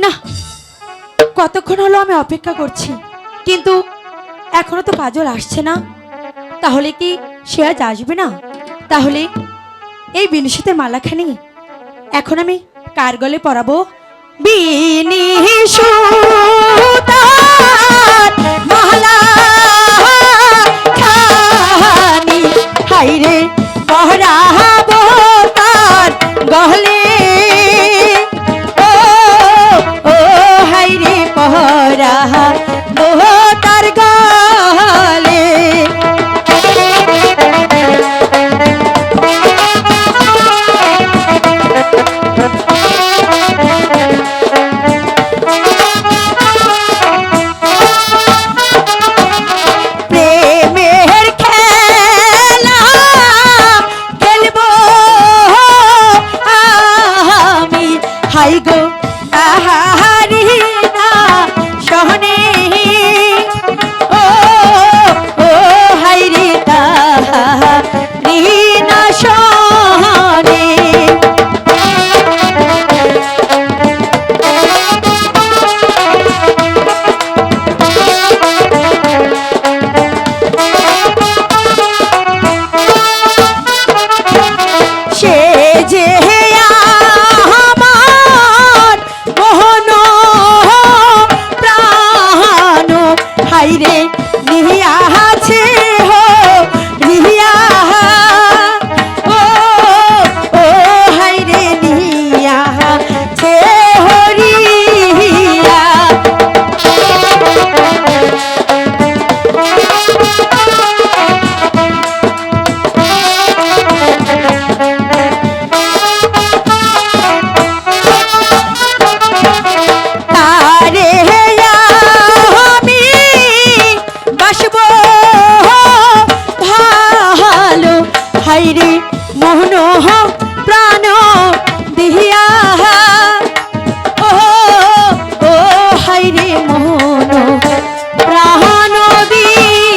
না, কতক্ষণ হলো আমি অপেক্ষা করছি, কিন্তু এখনো তো কাজল আসছে না। তাহলে কি সে আজ আসবে না? তাহলে এই বিনিশিতে মালাখানি এখন আমি কার গলে পরাবো? বিনিশুতার মালা খানি হাইরে পরাবো তার গলে। ও ও হাইরে পরাবো তার গলে। গো আহারি না সহনে, ও ও হাইরে তাহারি না সহনে। সে যে হাইরে নিহিয়া আছে হো রিয়া, ও ও হাইরে নিহিয়া আছে হরিয়া। তারে ভালো হাইরে